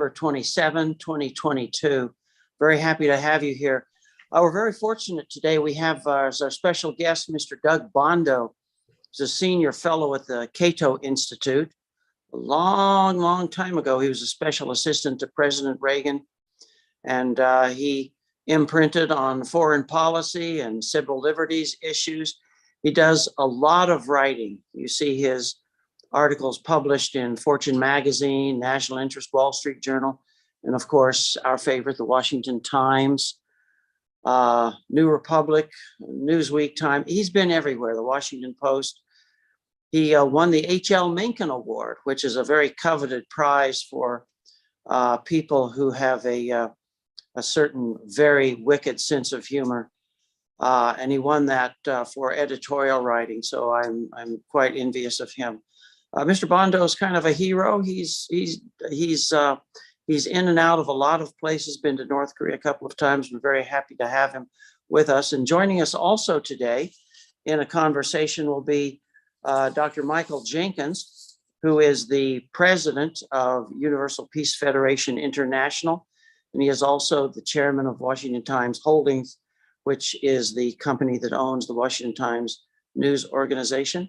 September 27, 2022. Very happy to have you here. We're very fortunate today. We have as our special guest, Mr. Doug Bandow. He's a senior fellow at the Cato Institute. A long time ago, he was a special assistant to President Reagan, and he imprinted on foreign policy and civil liberties issues. He does a lot of writing. You see his articles published in Fortune magazine, National Interest, Wall Street Journal, and of course, our favorite, the Washington Times, New Republic, Newsweek, Time. He's been everywhere, the Washington Post. He won the H.L. Mencken Award, which is a very coveted prize for people who have a certain very wicked sense of humor. And he won that for editorial writing. So I'm quite envious of him. Mr. Bandow is kind of a hero. He's in and out of a lot of places, been to North Korea a couple of times. We're very happy to have him with us. And joining us also today in a conversation will be Dr. Michael Jenkins, who is the president of Universal Peace Federation International. And he is also the chairman of Washington Times Holdings, which is the company that owns the Washington Times news organization.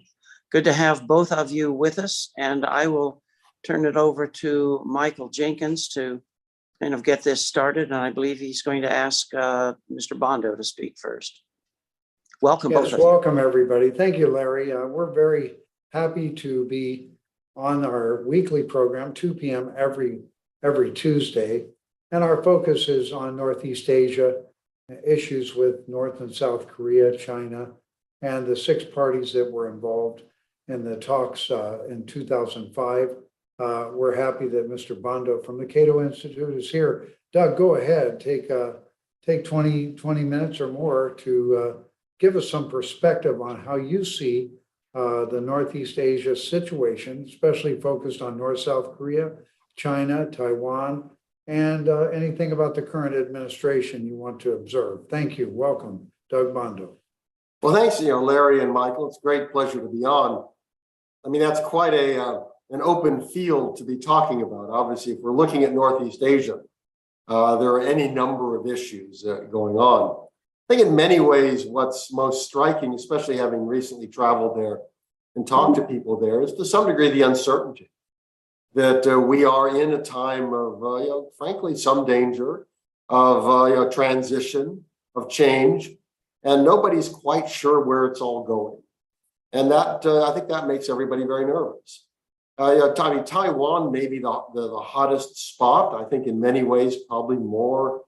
Good to have both of you with us, and I will turn it over to Michael Jenkins to kind of get this started, and I believe he's going to ask Mr. Bandow to speak first. Welcome. Yes, welcome everybody. Thank you, Larry. We're very happy to be on our weekly program, 2 p.m. every Tuesday, and our focus is on Northeast Asia, issues with North and South Korea, China, and the 6 parties that were involved in the talks in 2005. We're happy that Mr. Bandow from the Cato Institute is here. Doug, go ahead, take 20 minutes or more to give us some perspective on how you see the Northeast Asia situation, especially focused on North-South Korea, China, Taiwan, and anything about the current administration you want to observe. Thank you. Welcome, Doug Bandow. Well, thanks, Larry and Michael. It's a great pleasure to be on. I mean, that's quite an open field to be talking about. Obviously, if we're looking at Northeast Asia, there are any number of issues going on. I think in many ways, what's most striking, especially having recently traveled there and talked to people there, is to some degree the uncertainty that we are in a time of, frankly, some danger of transition, of change, and nobody's quite sure where it's all going. And that I think that makes everybody very nervous. Taiwan may be the hottest spot. I think in many ways probably more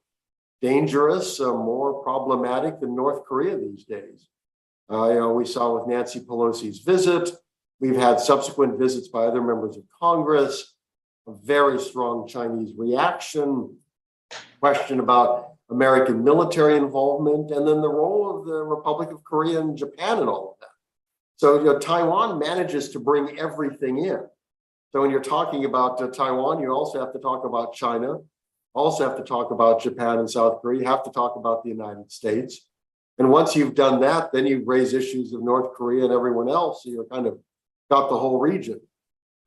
dangerous, more problematic than North Korea these days. We saw with Nancy Pelosi's visit. We've had subsequent visits by other members of Congress, a very strong Chinese reaction, question about American military involvement, and then the role of the Republic of Korea and Japan in all of that. So Taiwan manages to bring everything in. So when you're talking about Taiwan, you also have to talk about China, also have to talk about Japan and South Korea, you have to talk about the United States. And once you've done that, then you raise issues of North Korea and everyone else, so you're kind of got the whole region.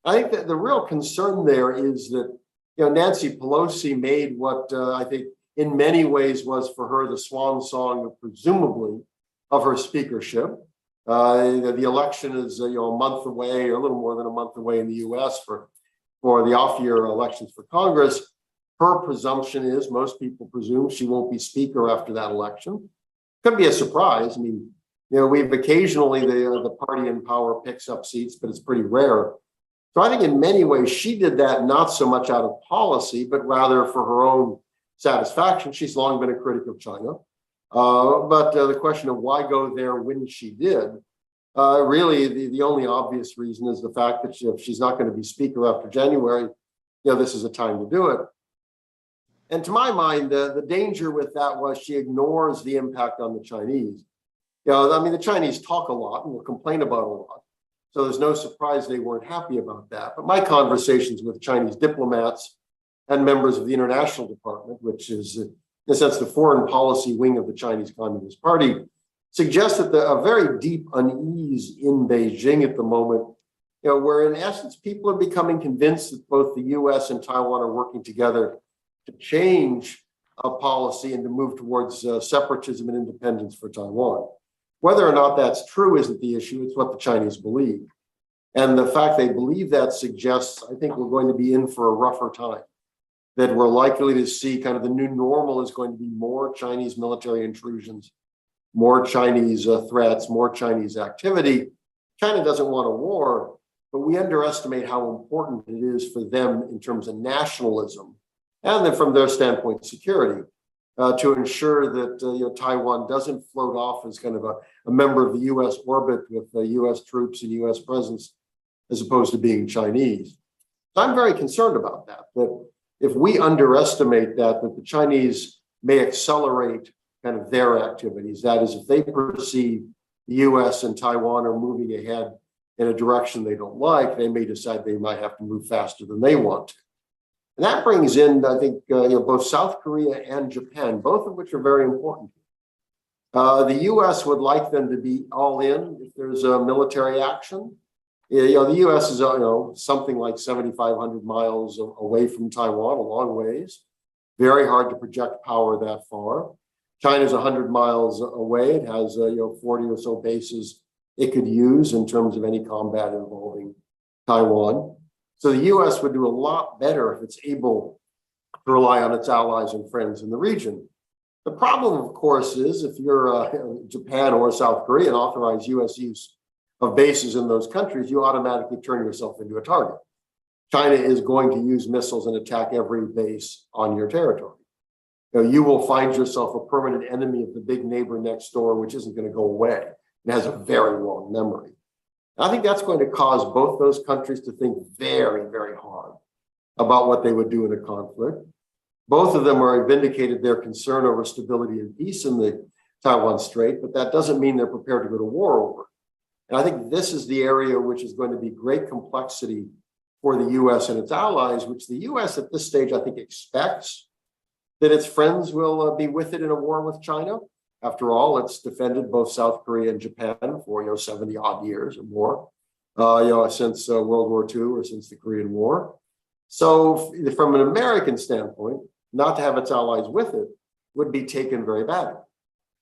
I think that the real concern there is that Nancy Pelosi made what I think in many ways was for her the swan song, presumably, of her speakership. The election is a month away, or a little more than a month away in the U.S. for the off-year elections for Congress. Her presumption is, most people presume, she won't be speaker after that election. Could be a surprise. I mean, we've occasionally the party in power picks up seats, but it's pretty rare. So I think in many ways she did that not so much out of policy, but rather for her own satisfaction. She's long been a critic of China. But the question of why go there when she did, really the only obvious reason is the fact that if she's not going to be speaker after January, this is a time to do it. And to my mind, the danger with that was she ignores the impact on the Chinese. The Chinese talk a lot and will complain about a lot. So there's no surprise they weren't happy about that. But my conversations with Chinese diplomats and members of the International Department, which is in a sense the foreign policy wing of the Chinese Communist Party, suggest that a very deep unease in Beijing at the moment where in essence, people are becoming convinced that both the US and Taiwan are working together to change a policy and to move towards separatism and independence for Taiwan. Whether or not that's true isn't the issue, it's what the Chinese believe. And the fact they believe that suggests, I think we're going to be in for a rougher time, that we're likely to see kind of the new normal is going to be more Chinese military intrusions, more Chinese threats, more Chinese activity. China doesn't want a war, but we underestimate how important it is for them in terms of nationalism, and then from their standpoint, security, to ensure that Taiwan doesn't float off as kind of a member of the U.S. orbit with U.S. troops and U.S. presence, as opposed to being Chinese. So I'm very concerned about that, that if we underestimate that the Chinese may accelerate kind of their activities, that is, if they perceive the U.S. and Taiwan are moving ahead in a direction they don't like, they may decide they might have to move faster than they want to. And that brings in, I think, both South Korea and Japan, both of which are very important. The U.S. would like them to be all in if there's a military action. The U.S. is, something like 7,500 miles away from Taiwan, a long ways. Very hard to project power that far. China's 100 miles away. It has, 40 or so bases it could use in terms of any combat involving Taiwan. So the U.S. would do a lot better if it's able to rely on its allies and friends in the region. The problem, of course, is if you're Japan or South Korea and authorize U.S. use of bases in those countries, you automatically turn yourself into a target. China is going to use missiles and attack every base on your territory. You will find yourself a permanent enemy of the big neighbor next door, which isn't going to go away. It has a very long memory. I think that's going to cause both those countries to think very, very hard about what they would do in a conflict. Both of them are vindicated their concern over stability and peace in the Taiwan Strait, but that doesn't mean they're prepared to go to war over it. And I think this is the area which is going to be great complexity for the U.S. and its allies, which the U.S. at this stage, I think, expects that its friends will be with it in a war with China. After all, it's defended both South Korea and Japan for 70 odd years or more, since World War II or since the Korean War. So from an American standpoint, not to have its allies with it would be taken very badly.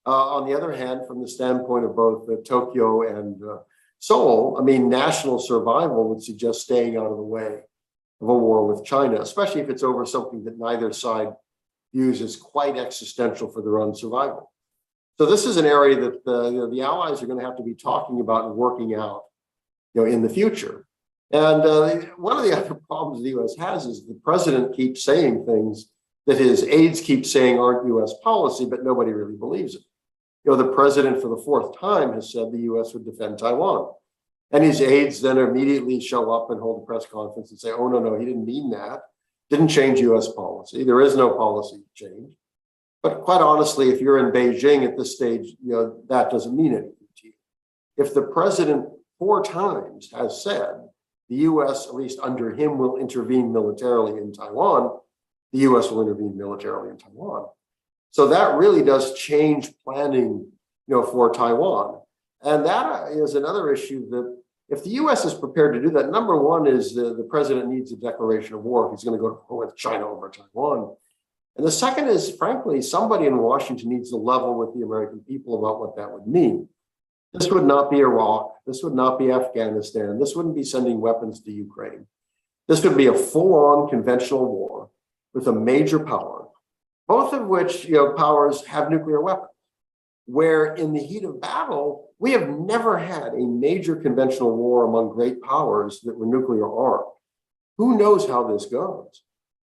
On the other hand, from the standpoint of both Tokyo and Seoul, national survival would suggest staying out of the way of a war with China, especially if it's over something that neither side views as quite existential for their own survival. So this is an area that the allies are going to have to be talking about and working out, in the future. And one of the other problems the U.S. has is the president keeps saying things that his aides keep saying aren't U.S. policy, but nobody really believes it. The president for the fourth time has said the U.S. would defend Taiwan. And his aides then immediately show up and hold a press conference and say, oh, no, he didn't mean that. Didn't change U.S. policy. There is no policy change. But quite honestly, if you're in Beijing at this stage, that doesn't mean anything to you. If the president 4 times has said the U.S., at least under him, will intervene militarily in Taiwan, the U.S. will intervene militarily in Taiwan. So that really does change planning, for Taiwan. And that is another issue that if the U.S. is prepared to do that, number one is the president needs a declaration of war if he's going to go to war with China over Taiwan. And the second is, frankly, somebody in Washington needs to level with the American people about what that would mean. This would not be Iraq. This would not be Afghanistan. This wouldn't be sending weapons to Ukraine. This would be a full-on conventional war with a major power, both of which powers have nuclear weapons, where in the heat of battle, we have never had a major conventional war among great powers that were nuclear armed. Who knows how this goes?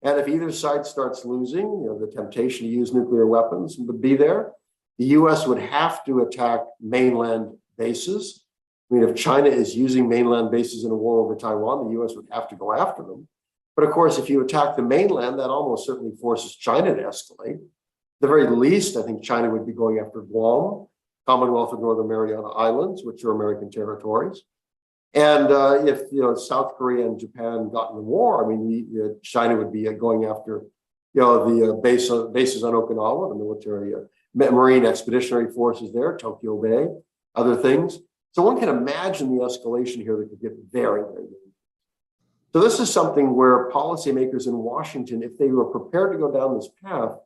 And if either side starts losing, the temptation to use nuclear weapons would be there. The U.S. would have to attack mainland bases. If China is using mainland bases in a war over Taiwan, the U.S. would have to go after them. But of course, if you attack the mainland, that almost certainly forces China to escalate. At the very least, I think China would be going after Guam, Commonwealth of Northern Mariana Islands, which are American territories. And if South Korea and Japan got in the war, China would be going after the bases on Okinawa, the military Marine Expeditionary Forces there, Tokyo Bay, other things. So one can imagine the escalation here that could get very, very dangerous. So this is something where policymakers in Washington, if they were prepared to go down this path,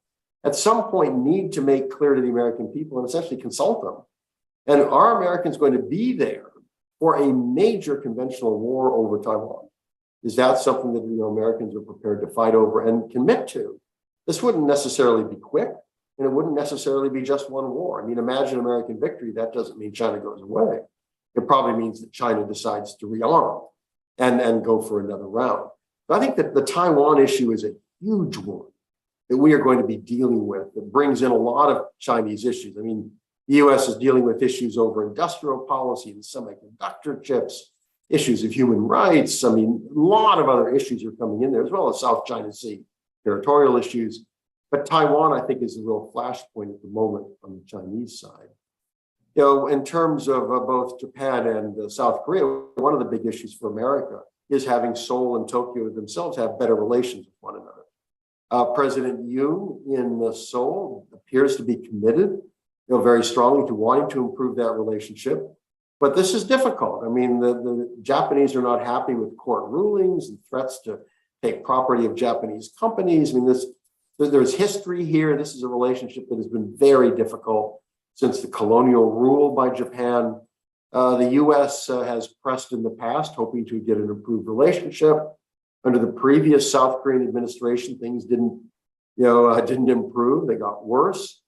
at some point need to make clear to the American people and essentially consult them. And are Americans going to be there for a major conventional war over Taiwan? Is that something that Americans are prepared to fight over and commit to? This wouldn't necessarily be quick, and it wouldn't necessarily be just one war. I mean, imagine American victory. That doesn't mean China goes away. It probably means that China decides to rearm and go for another round. But I think that the Taiwan issue is a huge one that we are going to be dealing with that brings in a lot of Chinese issues. I mean, the US is dealing with issues over industrial policy and semiconductor chips, issues of human rights. I mean, a lot of other issues are coming in there, as well as South China Sea territorial issues. But Taiwan, I think, is a real flashpoint at the moment on the Chinese side. In terms of both Japan and South Korea, one of the big issues for America is having Seoul and Tokyo themselves have better relations with one another. President Yoon in Seoul appears to be committed, very strongly to wanting to improve that relationship. But this is difficult. I mean, the Japanese are not happy with court rulings and threats to take property of Japanese companies. I mean, there's history here. This is a relationship that has been very difficult since the colonial rule by Japan. The US has pressed in the past, hoping to get an improved relationship. Under the previous South Korean administration, things didn't improve. They got worse.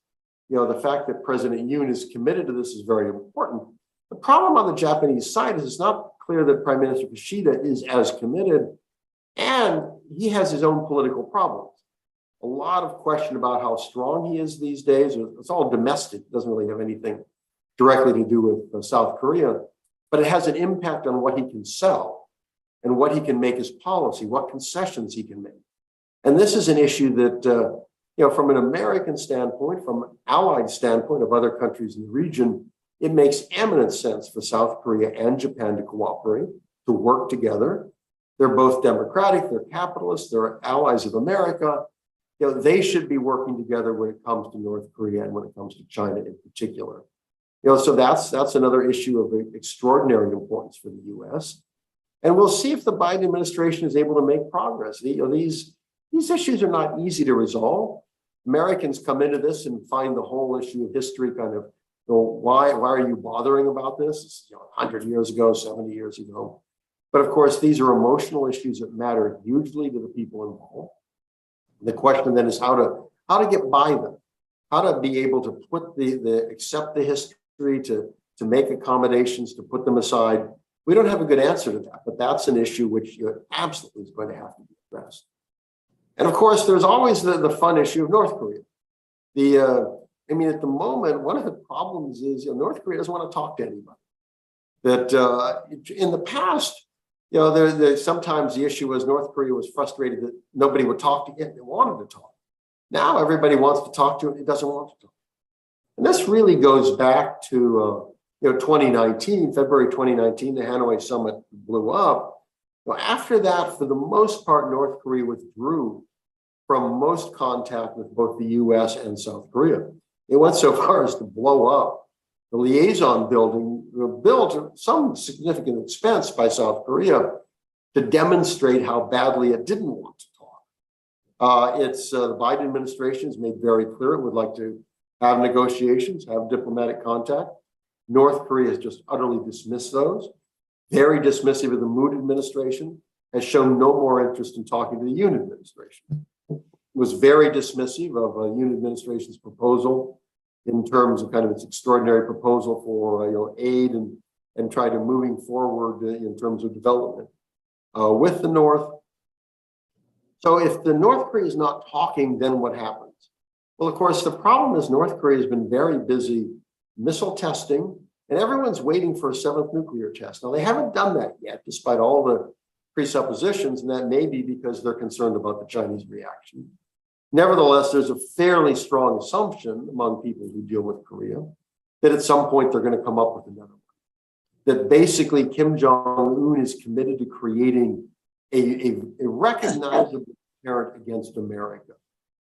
The fact that President Yoon is committed to this is very important. The problem on the Japanese side is it's not clear that Prime Minister Kishida is as committed, and he has his own political problems. A lot of question about how strong he is these days. It's all domestic. It doesn't really have anything directly to do with South Korea, but it has an impact on what he can sell and what he can make as policy, what concessions he can make. And this is an issue that, from an American standpoint, from an allied standpoint of other countries in the region, it makes eminent sense for South Korea and Japan to cooperate, to work together. They're both democratic, they're capitalists, they're allies of America. They should be working together when it comes to North Korea and when it comes to China in particular. So that's another issue of extraordinary importance for the US. And we'll see if the Biden administration is able to make progress. These issues are not easy to resolve. Americans come into this and find the whole issue of history kind of, why are you bothering about this? It's 100 years ago, 70 years ago. But of course, these are emotional issues that matter hugely to the people involved. The question then is how to get by them, how to be able to put accept the history, to make accommodations, to put them aside. We don't have a good answer to that, but that's an issue which absolutely is going to have to be addressed. And of course, there's always the fun issue of North Korea. At the moment, one of the problems is North Korea doesn't want to talk to anybody. That in the past, sometimes the issue was North Korea was frustrated that nobody would talk to it. They wanted to talk. Now everybody wants to talk to it. It doesn't want to talk. And this really goes back to 2019, February 2019, the Hanoi summit blew up. After that, for the most part, North Korea withdrew from most contact with both the US and South Korea. It went so far as to blow up the liaison building, built at some significant expense by South Korea to demonstrate how badly it didn't want to talk. The Biden administration has made very clear it would like to have negotiations, have diplomatic contact. North Korea has just utterly dismissed those. Very dismissive of the Moon administration, has shown no more interest in talking to the Yoon administration. Was very dismissive of the Yoon administration's proposal in terms of kind of its extraordinary proposal for aid and try to moving forward in terms of development with the North. So if the North Korea is not talking, then what happens? Well, of course, the problem is North Korea has been very busy missile testing, and everyone's waiting for a seventh nuclear test. Now, they haven't done that yet, despite all the presuppositions, and that may be because they're concerned about the Chinese reaction. Nevertheless, there's a fairly strong assumption among people who deal with Korea that at some point they're going to come up with another one. That basically Kim Jong-un is committed to creating a recognizable deterrent against America.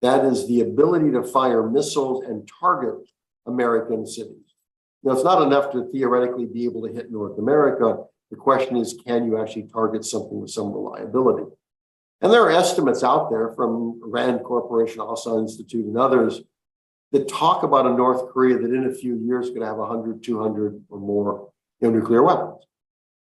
That is the ability to fire missiles and target American cities. It's not enough to theoretically be able to hit North America. The question is, can you actually target something with some reliability? And there are estimates out there from Rand Corporation, Cato Institute, and others that talk about a North Korea that in a few years could have 100, 200 or more nuclear weapons.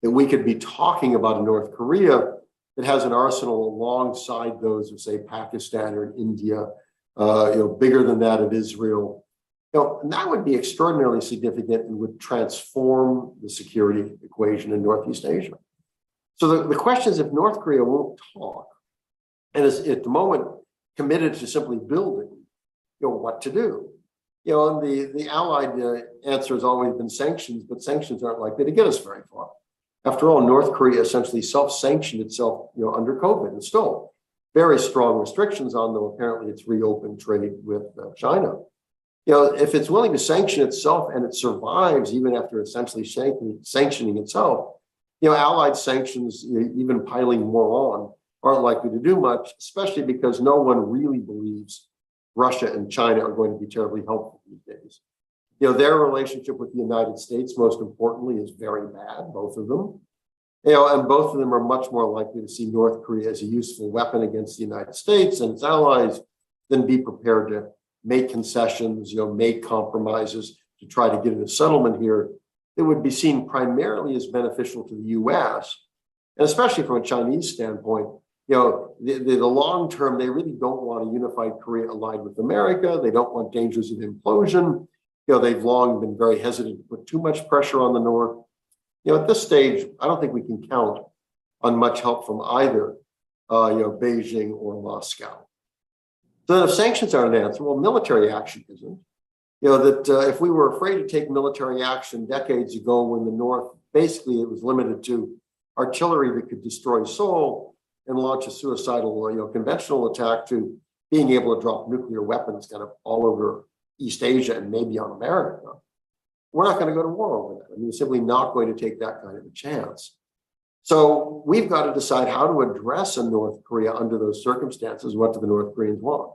That we could be talking about a North Korea that has an arsenal alongside those of, say, Pakistan or India, bigger than that of Israel. And that would be extraordinarily significant and would transform the security equation in Northeast Asia. So the question is, if North Korea won't talk and is at the moment committed to simply building, what to do? And the Allied answer has always been sanctions, but sanctions aren't likely to get us very far. After all, North Korea essentially self-sanctioned itself, under COVID, and still very strong restrictions on, though apparently it's reopened trade with China. If it's willing to sanction itself and it survives even after essentially sanctioning itself, Allied sanctions, even piling more on, aren't likely to do much, especially because no one really believes Russia and China are going to be terribly helpful these days. Their relationship with the United States, most importantly, is very bad, both of them. And both of them are much more likely to see North Korea as a useful weapon against the United States and its allies than be prepared to make concessions, make compromises to try to get a settlement here that would be seen primarily as beneficial to the U.S. And especially from a Chinese standpoint, the long term, they really don't want a unified Korea allied with America. They don't want dangers of implosion. They've long been very hesitant to put too much pressure on the North. At this stage, I don't think we can count on much help from either, Beijing or Moscow. So then if sanctions aren't an answer, well, military action isn't. If we were afraid to take military action decades ago when the North, basically it was limited to artillery that could destroy Seoul and launch a suicidal, conventional attack, to being able to drop nuclear weapons kind of all over East Asia and maybe on America, we're not going to go to war over that. We're simply not going to take that kind of a chance. So we've got to decide how to address a North Korea under those circumstances. What do the North Koreans want?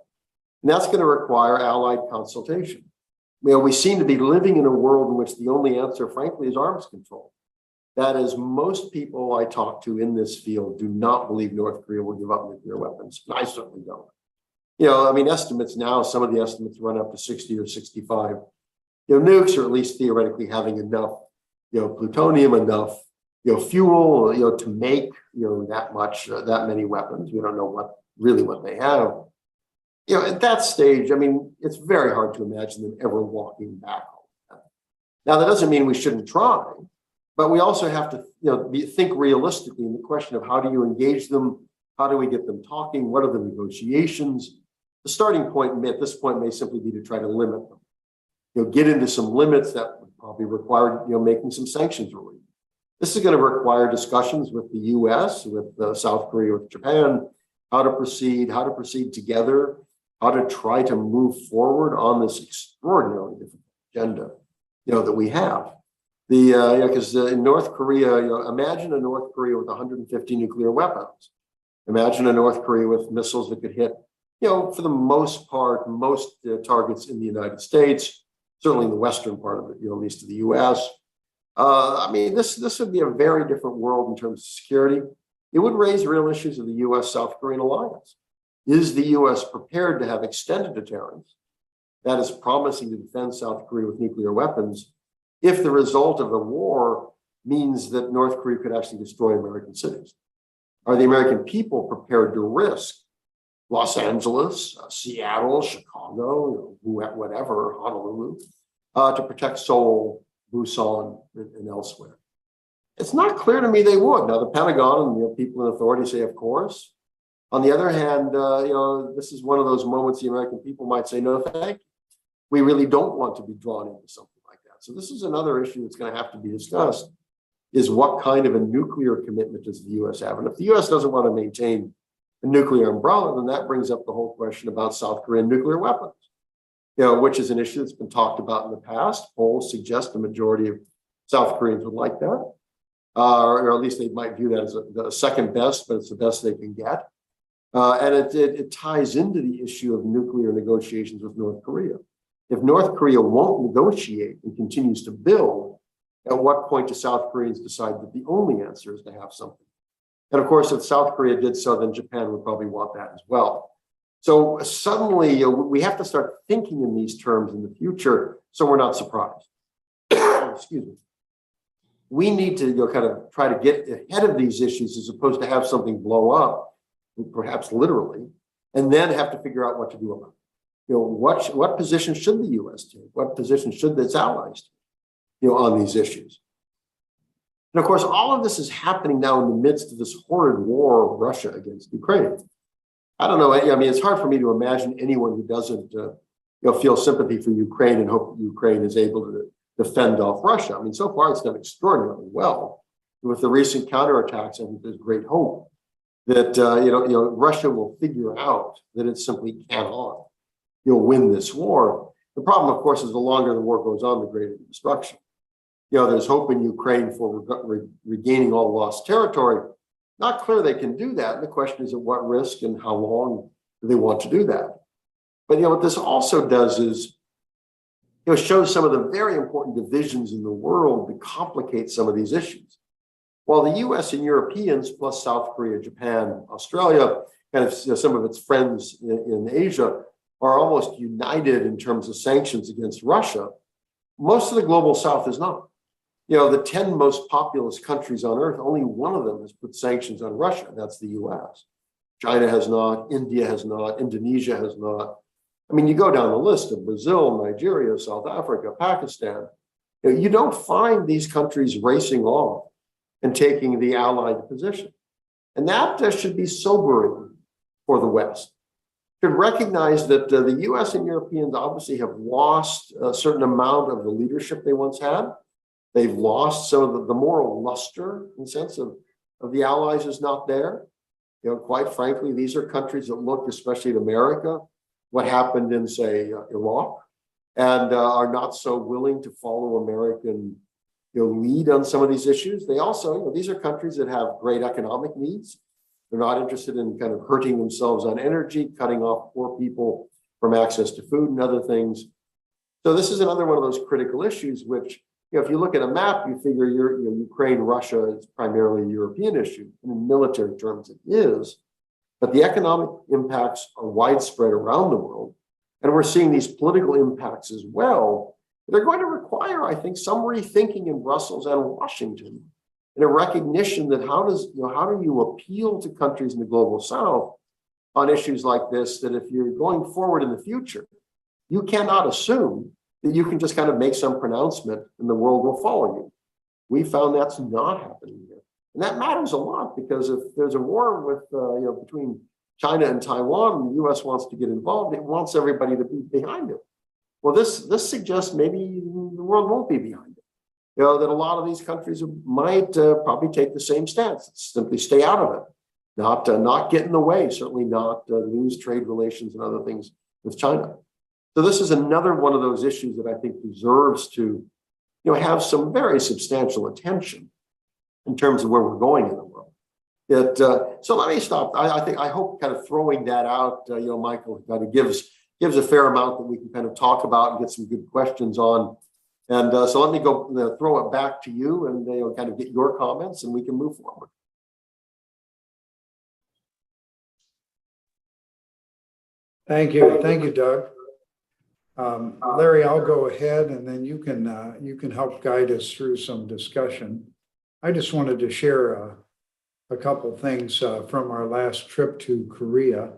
And that's going to require allied consultation. We seem to be living in a world in which the only answer, frankly, is arms control. That is, most people I talk to in this field do not believe North Korea will give up nuclear weapons. I certainly don't. Estimates now, some of the estimates run up to 60 or 65. Nukes, or at least theoretically having enough, plutonium, enough, fuel, to make, that many weapons. We don't know what they have. At that stage, it's very hard to imagine them ever walking back. Now, that doesn't mean we shouldn't try, but we also have to, think realistically in the question of how do you engage them? How do we get them talking? What are the negotiations? The starting point at this point may simply be to try to limit them. Get into some limits that would probably require, making some sanctions relief. This is going to require discussions with the U.S., with South Korea, with Japan, how to proceed together, how to try to move forward on this extraordinarily difficult agenda, that we have. Because in North Korea, imagine a North Korea with 150 nuclear weapons. Imagine a North Korea with missiles that could hit, for the most part, most targets in the United States, certainly in the western part of it, at least of the U.S. This would be a very different world in terms of security. It would raise real issues of the U.S.-South Korean alliance. Is the U.S. prepared to have extended deterrence, that is promising to defend South Korea with nuclear weapons, if the result of the war means that North Korea could actually destroy American cities? Are the American people prepared to risk Los Angeles, Seattle, Chicago, whatever, Honolulu, to protect Seoul, Busan, and elsewhere? It's not clear to me they would. Now, the Pentagon and people in authority say, of course. On the other hand, this is one of those moments the American people might say, no, thank you. We really don't want to be drawn into something like that. So this is another issue that's going to have to be discussed, is what kind of a nuclear commitment does the U.S. have? And if the U.S. doesn't want to maintain a nuclear umbrella, then that brings up the whole question about South Korean nuclear weapons, which is an issue that's been talked about in the past. Polls suggest the majority of South Koreans would like that, or at least they might view that as the second best, but it's the best they can get. And it ties into the issue of nuclear negotiations with North Korea. If North Korea won't negotiate and continues to build, at what point do South Koreans decide that the only answer is to have something? And of course, if South Korea did so, then Japan would probably want that as well. So suddenly we have to start thinking in these terms in the future, so we're not surprised. Excuse me. We need to kind of try to get ahead of these issues as opposed to have something blow up, perhaps literally, and then have to figure out what to do about it. What position should the U.S. take? What position should its allies take, on these issues? And of course, all of this is happening now in the midst of this horrid war of Russia against Ukraine. I don't know. I mean, it's hard for me to imagine anyone who doesn't, feel sympathy for Ukraine and hope Ukraine is able to defend off Russia. I mean, so far it's done extraordinarily well. With the recent counterattacks, I think there's great hope that Russia will figure out that it simply cannot, win this war. The problem, of course, is the longer the war goes on, the greater the destruction. There's hope in Ukraine for regaining all lost territory. Not clear they can do that. And the question is at what risk and how long do they want to do that? But what this also does is shows some of the very important divisions in the world that complicate some of these issues. While the US and Europeans, plus South Korea, Japan, Australia, kind of some of its friends in Asia, are almost united in terms of sanctions against Russia, most of the global South is not. The 10 most populous countries on earth, only one of them has put sanctions on Russia. That's the US. China has not, India has not, Indonesia has not. I mean, you go down the list of Brazil, Nigeria, South Africa, Pakistan, you don't find these countries racing off and taking the allied position. And that should be sobering for the West. Should recognize that the US and Europeans obviously have lost a certain amount of the leadership they once had. They've lost some of the moral luster, in the sense of the allies is not there. Quite frankly, these are countries that look, especially at America, what happened in, say, Iraq, and are not so willing to follow American lead on some of these issues. They also, these are countries that have great economic needs. They're not interested in kind of hurting themselves on energy, cutting off poor people from access to food and other things. So this is another one of those critical issues, which, if you look at a map, you figure Ukraine, Russia is primarily a European issue. And in military terms, it is. But the economic impacts are widespread around the world. And we're seeing these political impacts as well. They're going to require, I think, some rethinking in Brussels and Washington, and a recognition that how do you appeal to countries in the global South on issues like this, that if you're going forward in the future, you cannot assume that you can just kind of make some pronouncement and the world will follow you. We found that's not happening here. And that matters a lot, because if there's a war with, between China and Taiwan, and the US wants to get involved, it wants everybody to be behind it. Well, this suggests maybe the world won't be behind it. That a lot of these countries might probably take the same stance, simply stay out of it, not get in the way, certainly not lose trade relations and other things with China. So this is another one of those issues that I think deserves to, have some very substantial attention in terms of where we're going in the world. So let me stop. I hope kind of throwing that out, Michael, kind of gives a fair amount that we can kind of talk about and get some good questions on. And so let me go throw it back to you and kind of get your comments, and we can move forward. Thank you, Doug. Larry, I'll go ahead, and then you can help guide us through some discussion. I just wanted to share a couple things from our last trip to Korea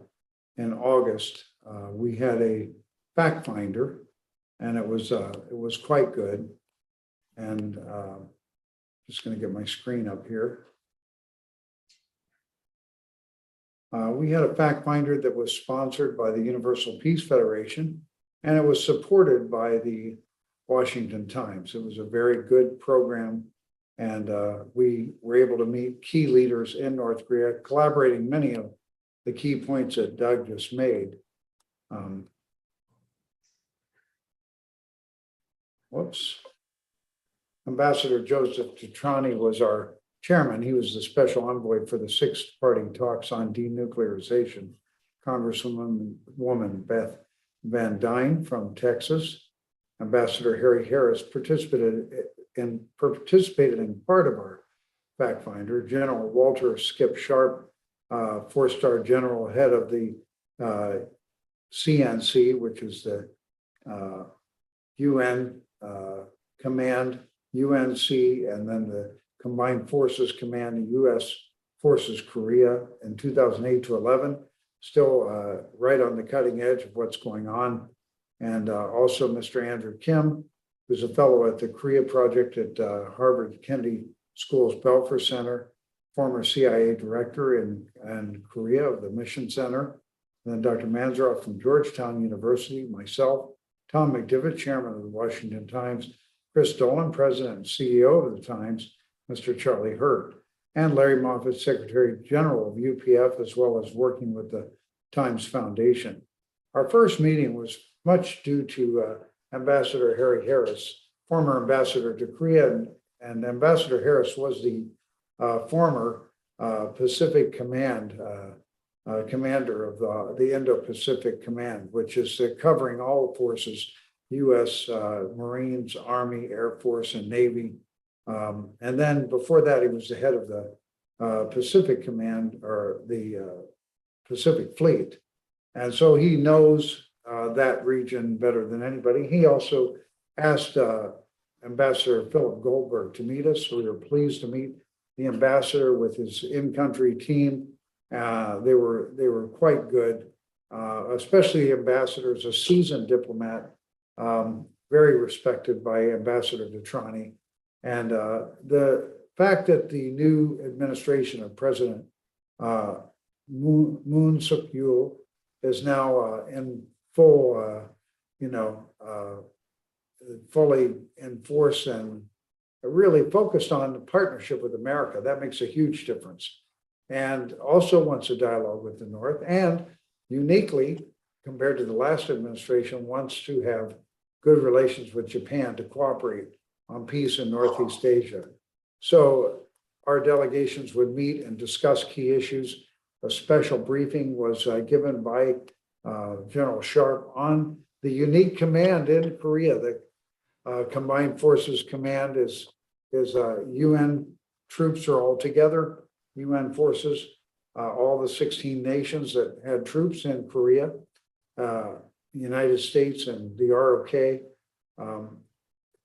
in August. We had a fact finder, and it was quite good. And just going to get my screen up here. We had a fact finder that was sponsored by the Universal Peace Federation, and it was supported by the Washington Times. It was a very good program, and we were able to meet key leaders in North Korea, collaborating many of the key points that Doug just made. Ambassador Joseph Tetrani was our chairman. He was the special envoy for the sixth party talks on denuclearization. Congresswoman Beth Van Dyne from Texas. Ambassador Harry Harris participated in part of our fact finder. General Walter Skip Sharp, 4-star general, head of the CNC, which is the UN Command, UNC, and then the Combined Forces Command, the U.S. Forces Korea in 2008 to 11, still right on the cutting edge of what's going on. And also Mr. Andrew Kim, who's a fellow at the Korea Project at Harvard Kennedy School's Belfer Center, former CIA director in Korea of the Mission Center. And then Dr. Manzaroff from Georgetown University, myself, Tom McDivitt, chairman of the Washington Times, Chris Dolan, president and CEO of the Times, Mr. Charlie Hurd, and Larry Moffitt, Secretary General of UPF, as well as working with the Times Foundation. Our first meeting was much due to Ambassador Harry Harris, former ambassador to Korea, and Ambassador Harris was the former Pacific Command commander of the Indo-Pacific Command, which is covering all forces, U.S. Marines, Army, Air Force, and Navy. And then before that, he was the head of the Pacific Command, or the Pacific Fleet. And so he knows that region better than anybody. He also asked Ambassador Philip Goldberg to meet us. So we were pleased to meet the ambassador with his in-country team. They were quite good, especially the ambassador is a seasoned diplomat, very respected by Ambassador Detrani. And the fact that the new administration of President Moon Suk-yeol is now in full, fully in force and really focused on the partnership with America, that makes a huge difference. And also wants a dialogue with the North, and uniquely, compared to the last administration, wants to have good relations with Japan to cooperate on peace in Northeast Asia. So our delegations would meet and discuss key issues. A special briefing was given by General Sharp on the unique command in Korea. The Combined Forces Command is UN troops are all together, UN forces, all the 16 nations that had troops in Korea, the United States and the ROK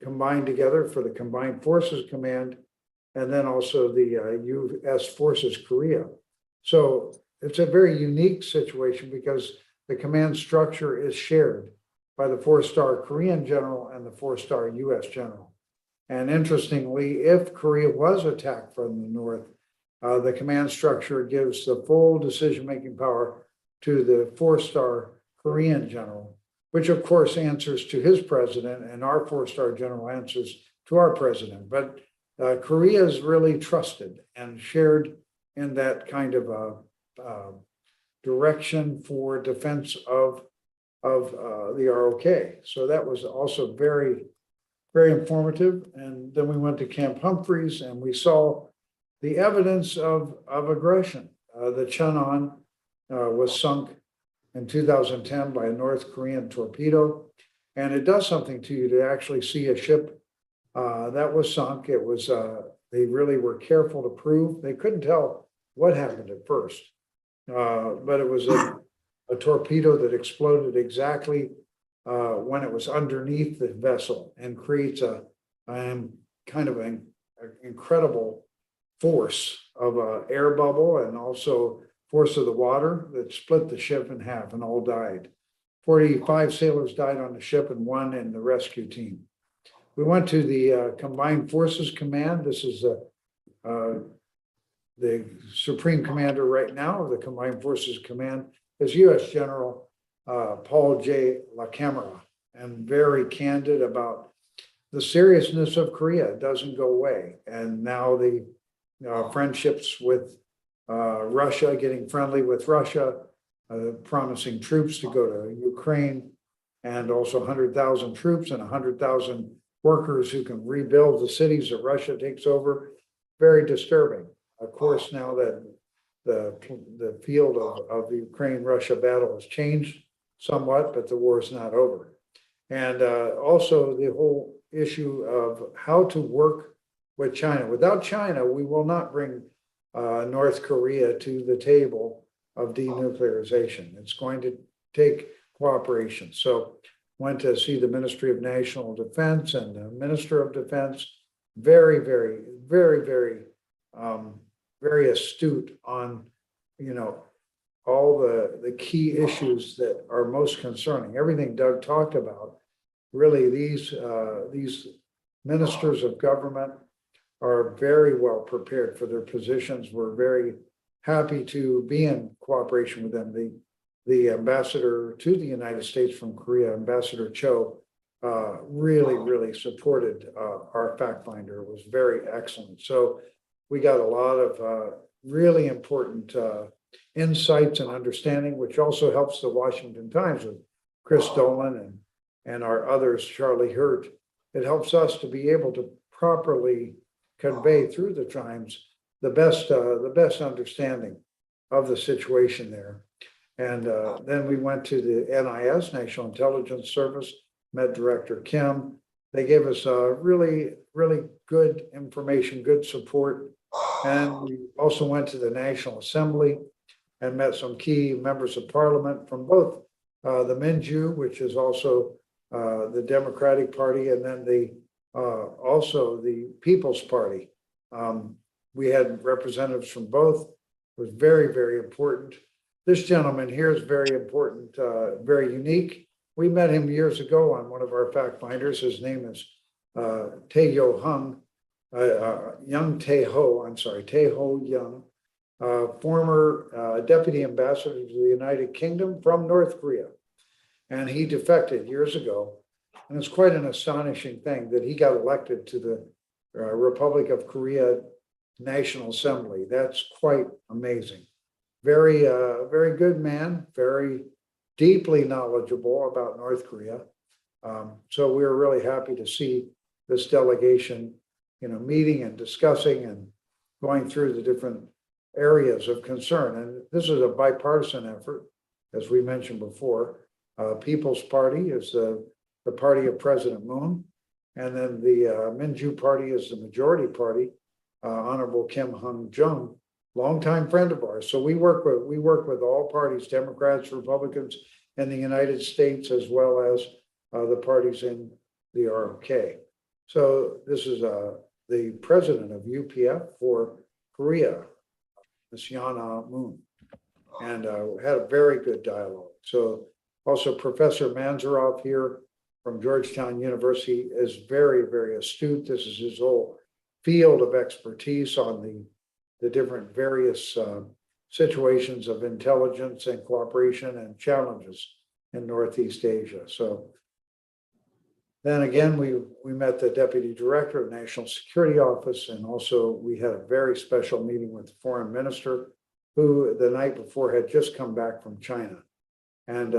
combined together for the Combined Forces Command, and then also the U.S. Forces Korea. So it's a very unique situation because the command structure is shared by the 4-star Korean general and the 4-star U.S. general. And interestingly, if Korea was attacked from the north, the command structure gives the full decision-making power to the 4-star Korean general, which of course answers to his president, and our 4-star general answers to our president. But Korea is really trusted and shared in that kind of direction for defense of the ROK. So that was also very, very informative. And then we went to Camp Humphreys and we saw the evidence of aggression. The Cheonan was sunk in 2010 by a North Korean torpedo. And it does something to you to actually see a ship that was sunk. It was, they really were careful to prove. They couldn't tell what happened at first, but it was a torpedo that exploded exactly when it was underneath the vessel and creates a kind of an incredible force of an air bubble and also force of the water that split the ship in half and all died. 45 sailors died on the ship and 1 in the rescue team. We went to the Combined Forces Command. This is the Supreme Commander right now of the Combined Forces Command is U.S. General Paul J. LaCamera, and very candid about the seriousness of Korea. It doesn't go away. And now the friendships with Russia, getting friendly with Russia, promising troops to go to Ukraine, and also 100,000 troops and 100,000 workers who can rebuild the cities that Russia takes over. Very disturbing. Of course, now that the field of the Ukraine-Russia battle has changed, somewhat, but the war is not over. And also the whole issue of how to work with China. Without China, we will not bring North Korea to the table of denuclearization. It's going to take cooperation. So went to see the Ministry of National Defense and the Minister of Defense, very, very, very, very, very astute on, all the key issues that are most concerning. Everything Doug talked about, really these ministers of government are very well prepared for their positions. We're very happy to be in cooperation with them. The ambassador to the United States from Korea, Ambassador Cho, really supported our fact finder. It was very excellent. So we got a lot of really important insights and understanding, which also helps the Washington Times with Chris Dolan and our others, Charlie Hurt. It helps us to be able to properly convey through the Times the best understanding of the situation there. And then we went to the NIS, National Intelligence Service, met Director Kim. They gave us really good information, good support. And we also went to the National Assembly and met some key members of parliament from both the Minju, which is also the Democratic Party, and then also the People's Party. We had representatives from both. It was very important. This gentleman here is very important, very unique. We met him years ago on one of our fact finders. His name is Tae-Yo Hung, Young Tae-Ho, Tae-Ho Young, former deputy ambassador to the United Kingdom from North Korea. And he defected years ago. And it's quite an astonishing thing that he got elected to the Republic of Korea National Assembly. That's quite amazing. Very good man, very deeply knowledgeable about North Korea. So we were really happy to see this delegation, meeting and discussing and going through the different areas of concern. And this is a bipartisan effort, as we mentioned before. People's Party is the party of President Moon, and then the Minju Party is the majority party. Honorable Kim Hung Jung, longtime friend of ours. So we work with all parties, Democrats, Republicans in the United States, as well as the parties in the ROK. So this is the president of UPF for Korea, Ms. Yana Moon, and had a very good dialogue. So also Professor Manzaroff here from Georgetown University is very astute. This is his whole field of expertise on the different various situations of intelligence and cooperation and challenges in Northeast Asia. So then again, we met the Deputy Director of National Security Office, and also we had a very special meeting with the Foreign Minister, who the night before had just come back from China. And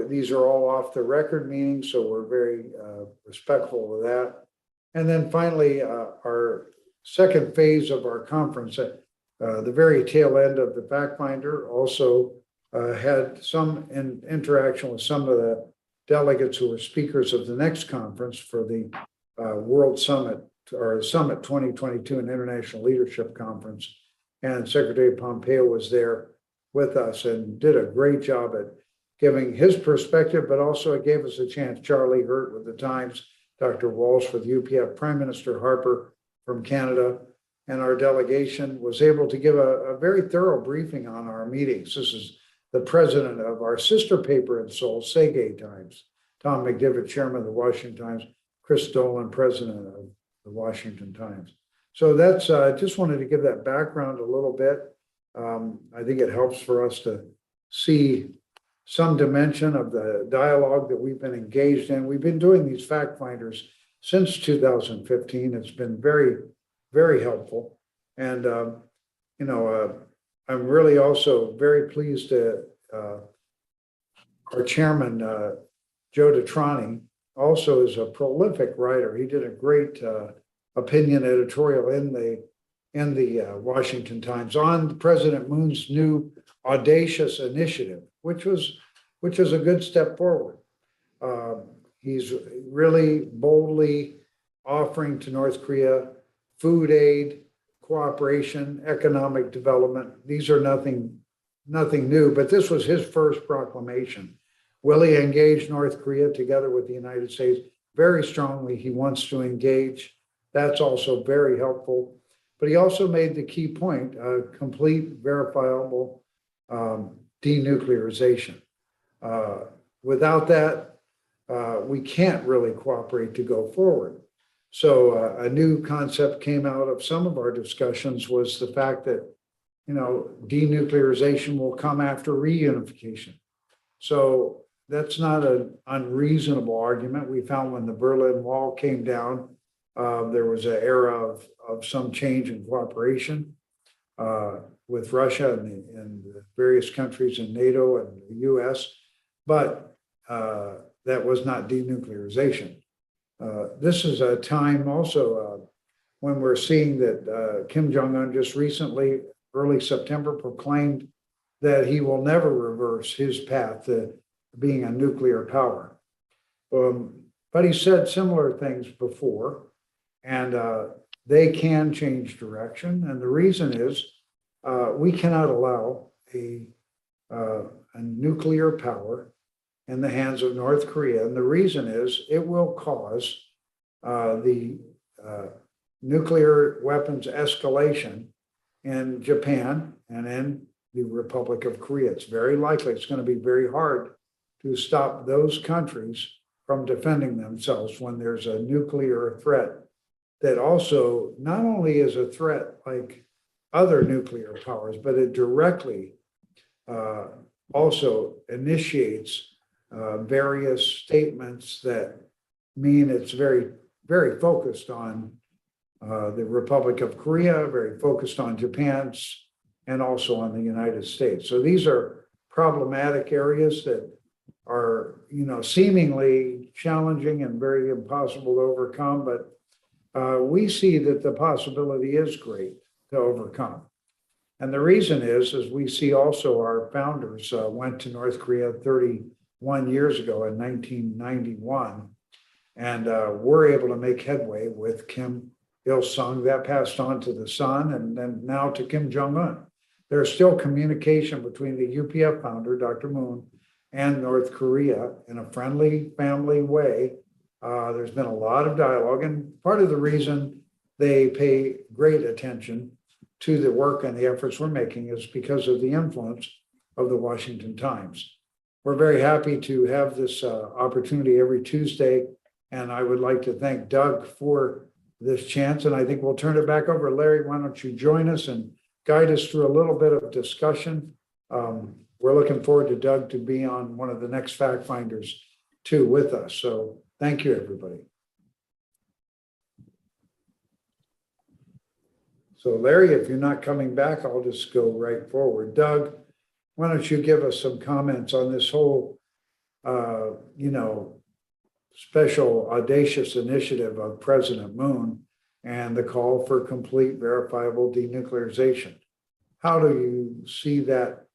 these are all off the record meetings, so we're very respectful of that. And then finally, our second phase of our conference, the very tail end of the fact finder, also had some interaction with some of the delegates who were speakers of the next conference for the World Summit, or Summit 2022, an International Leadership Conference. And Secretary Pompeo was there with us and did a great job at giving his perspective, but also it gave us a chance. Charlie Hurt with the Times, Dr. Walsh with UPF, Prime Minister Harper from Canada, and our delegation was able to give a very thorough briefing on our meetings. This is the president of our sister paper in Seoul, Segei Times, Tom McDivitt, chairman of the Washington Times, Chris Dolan, president of the Washington Times. So that's, I just wanted to give that background a little bit. I think it helps for us to see some dimension of the dialogue that we've been engaged in. We've been doing these fact finders since 2015. It's been very helpful. And, I'm really also very pleased to, our chairman, Joe DeTrani, also is a prolific writer. He did a great opinion editorial in the Washington Times on President Moon's new audacious initiative, which was which is a good step forward. He's really boldly offering to North Korea food aid, cooperation, economic development. These are nothing new, but this was his first proclamation. Will he engage North Korea together with the United States? Very strongly, he wants to engage. That's also very helpful. But he also made the key point, complete, verifiable denuclearization. Without that, we can't really cooperate to go forward. So a new concept came out of some of our discussions was the fact that, denuclearization will come after reunification. So that's not an unreasonable argument. We found when the Berlin Wall came down, there was an era of some change in cooperation with Russia and the various countries in NATO and the US, but that was not denuclearization. This is a time also when we're seeing that Kim Jong-un just recently, early September, proclaimed that he will never reverse his path to being a nuclear power. But he said similar things before, and they can change direction. And the reason is we cannot allow a nuclear power in the hands of North Korea. And the reason is it will cause the nuclear weapons escalation in Japan and in the Republic of Korea. It's very likely it's going to be very hard to stop those countries from defending themselves when there's a nuclear threat that also not only is a threat like other nuclear powers, but it directly also initiates various statements that mean it's very, very focused on the Republic of Korea, very focused on Japan's, and also on the United States. So these are problematic areas that are, seemingly challenging and very impossible to overcome, but we see that the possibility is great to overcome. And the reason is we see also our founders went to North Korea 31 years ago in 1991, and we're able to make headway with Kim Il-sung. That passed on to the son and then now to Kim Jong-un. There's still communication between the UPF founder, Dr. Moon, and North Korea in a friendly family way. There's been a lot of dialogue, and part of the reason they pay great attention to the work and the efforts we're making is because of the influence of the Washington Times. We're very happy to have this opportunity every Tuesday, and I would like to thank Doug for this chance, and I think we'll turn it back over. Larry, why don't you join us and guide us through a little bit of discussion. We're looking forward to Doug to be on one of the next fact finders too with us. So thank you, everybody. So Larry, if you're not coming back, I'll just go right forward. Doug, why don't you give us some comments on this whole, special audacious initiative of President Moon and the call for complete verifiable denuclearization. How do you see that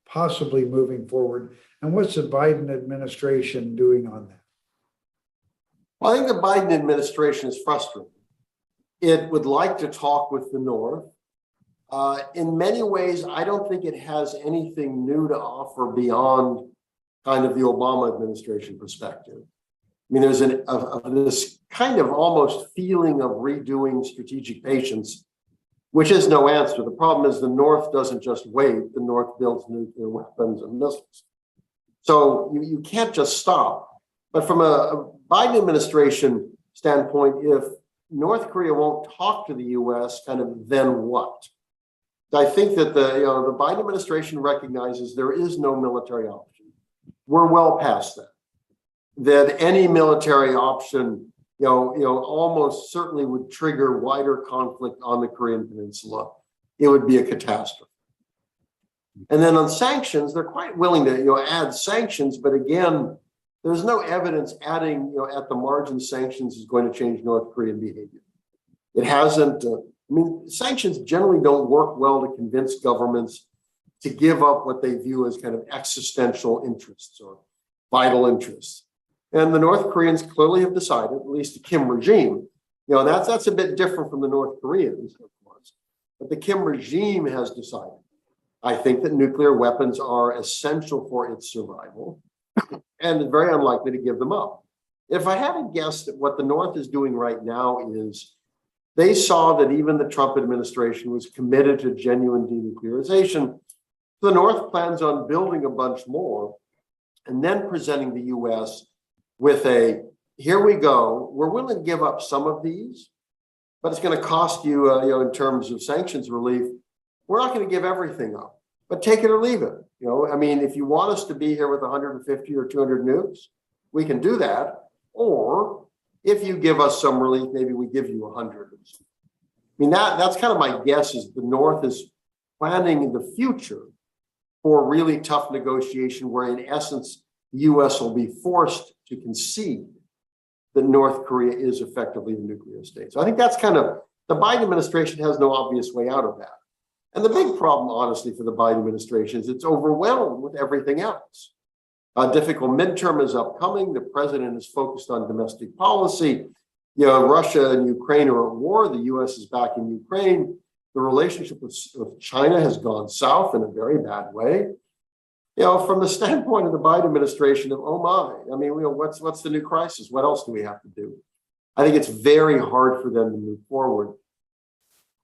possibly moving forward? And what's the Biden administration doing on that? Well, I think the Biden administration is frustrated. It would like to talk with the North. In many ways, I don't think it has anything new to offer beyond kind of the Obama administration perspective. I mean, there's this kind of almost feeling of redoing strategic patience, which is no answer. The problem is the North doesn't just wait. The North builds nuclear weapons and missiles. So you can't just stop. But from a Biden administration standpoint, if North Korea won't talk to the US, kind of then what? I think that the Biden administration recognizes there is no military option. We're well past that. That any military option, almost certainly would trigger wider conflict on the Korean Peninsula. It would be a catastrophe. And then on sanctions, they're quite willing to add sanctions, but again, there's no evidence adding at the margin sanctions is going to change North Korean behavior. It hasn't. Sanctions generally don't work well to convince governments to give up what they view as kind of existential interests or vital interests. And the North Koreans clearly have decided, at least the Kim regime, that's a bit different from the North Koreans, of course, but the Kim regime has decided, I think, that nuclear weapons are essential for its survival and very unlikely to give them up. If I had to guess that what the North is doing right now is they saw that even the Trump administration was committed to genuine denuclearization. The North plans on building a bunch more and then presenting the US with here we go, we're willing to give up some of these, but it's going to cost you, in terms of sanctions relief, we're not going to give everything up, but take it or leave it. If you want us to be here with 150 or 200 nukes, we can do that. Or if you give us some relief, maybe we give you 100. That's kind of my guess is the North is planning in the future for really tough negotiation where in essence, the US will be forced to concede that North Korea is effectively a nuclear state. So I think that's kind of, the Biden administration has no obvious way out of that. And the big problem, honestly, for the Biden administration is it's overwhelmed with everything else. A difficult midterm is upcoming. The president is focused on domestic policy. Russia and Ukraine are at war. The US is back in Ukraine. The relationship with China has gone south in a very bad way. From the standpoint of the Biden administration of, oh my, what's the new crisis? What else do we have to do? I think it's very hard for them to move forward.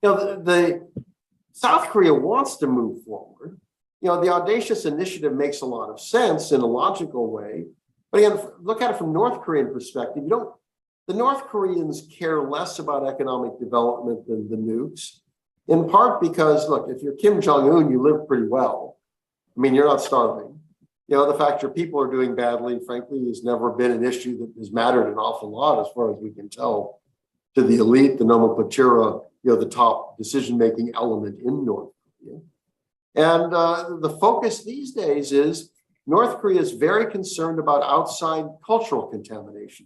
The South Korea wants to move forward. The audacious initiative makes a lot of sense in a logical way. But again, look at it from North Korean perspective. The North Koreans care less about economic development than the nukes, in part because, look, if you're Kim Jong-un, you live pretty well. You're not starving. The fact your people are doing badly, frankly, has never been an issue that has mattered an awful lot, as far as we can tell, to the elite, the nomenklatura, the top decision-making element in North Korea. And the focus these days is North Korea is very concerned about outside cultural contamination.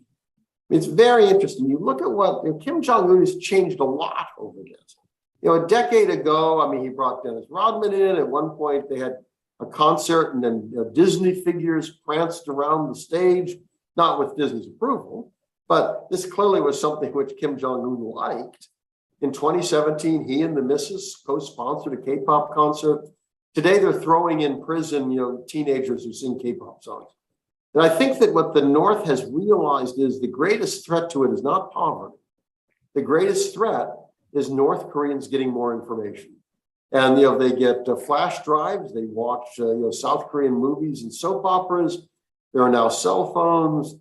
It's very interesting. You look at what Kim Jong-un has changed a lot over this. A decade ago, he brought Dennis Rodman in. At one point, they had a concert and then Disney figures pranced around the stage, not with Disney's approval, but this clearly was something which Kim Jong-un liked. In 2017, he and the Missus co-sponsored a K-pop concert. Today, they're throwing in prison, teenagers who sing K-pop songs. And I think that what the North has realized is the greatest threat to it is not poverty. The greatest threat is North Koreans getting more information. And, they get flash drives, they watch, South Korean movies and soap operas. There are now cell phones.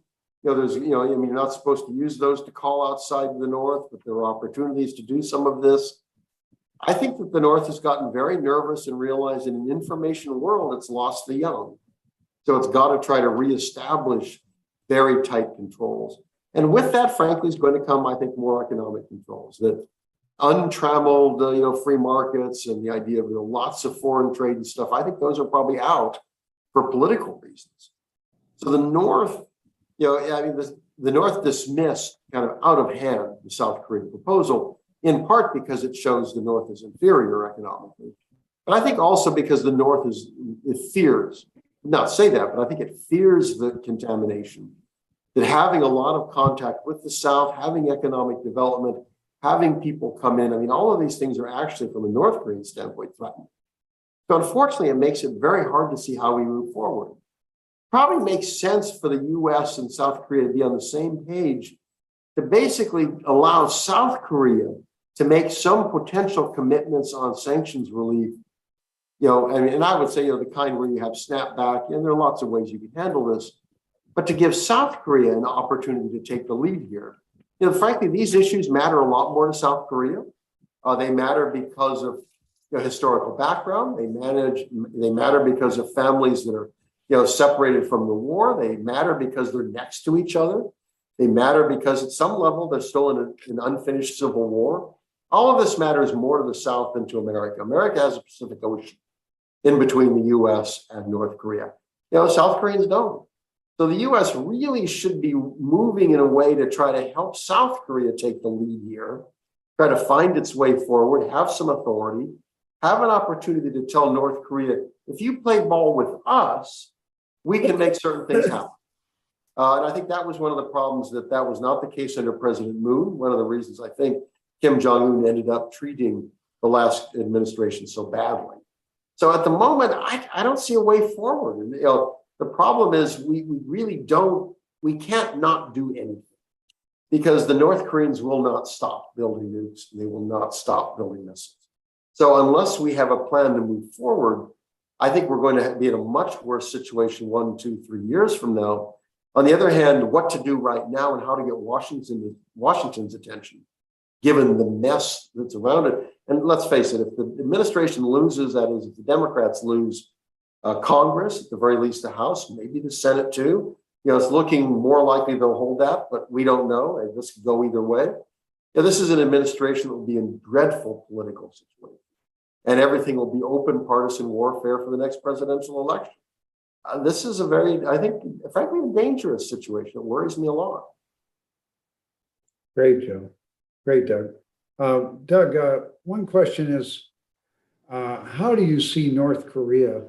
You're not supposed to use those to call outside the North, but there are opportunities to do some of this. I think that the North has gotten very nervous and realized in an information world, it's lost the young. So it's got to try to reestablish very tight controls. And with that, frankly, is going to come, I think, more economic controls, that untrammeled, free markets and the idea of lots of foreign trade and stuff. I think those are probably out for political reasons. So the North, the North dismissed kind of out of hand the South Korean proposal, in part because it shows the North is inferior economically. But I think also because the North it fears, not say that, but I think it fears the contamination, that having a lot of contact with the South, having economic development, having people come in, all of these things are actually, from a North Korean standpoint, threatened. So unfortunately, it makes it very hard to see how we move forward. Probably makes sense for the US and South Korea to be on the same page to basically allow South Korea to make some potential commitments on sanctions relief. And I would say, the kind where you have snapback, and there are lots of ways you can handle this, but to give South Korea an opportunity to take the lead here. Frankly, these issues matter a lot more to South Korea. They matter because of historical background. They matter because of families that are separated from the war. They matter because they're next to each other. They matter because at some level they're still in an unfinished civil war. All of this matters more to the South than to America. America has a Pacific Ocean in between the US and North Korea. South Koreans don't. So the US really should be moving in a way to try to help South Korea take the lead here, try to find its way forward, have some authority, have an opportunity to tell North Korea, if you play ball with us, we can make certain things happen. And I think that was one of the problems, that was not the case under President Moon. One of the reasons I think Kim Jong-un ended up treating the last administration so badly. So at the moment, I don't see a way forward. And the problem is we really we can't not do anything, because the North Koreans will not stop building nukes, and they will not stop building missiles. So unless we have a plan to move forward, I think we're going to be in a much worse situation 1, 2, 3 years from now. On the other hand, what to do right now and how to get Washington's attention, given the mess that's around it. And let's face it, if the administration loses, that is, if the Democrats lose Congress, at the very least the House, maybe the Senate too, it's looking more likely they'll hold that, but we don't know. And this could go either way. This is an administration that will be in dreadful political situation, and everything will be open partisan warfare for the next presidential election. This is a very, I think, frankly, a dangerous situation. It worries me a lot. Great, Joe. Great, Doug. Doug, one question is, how do you see North Korea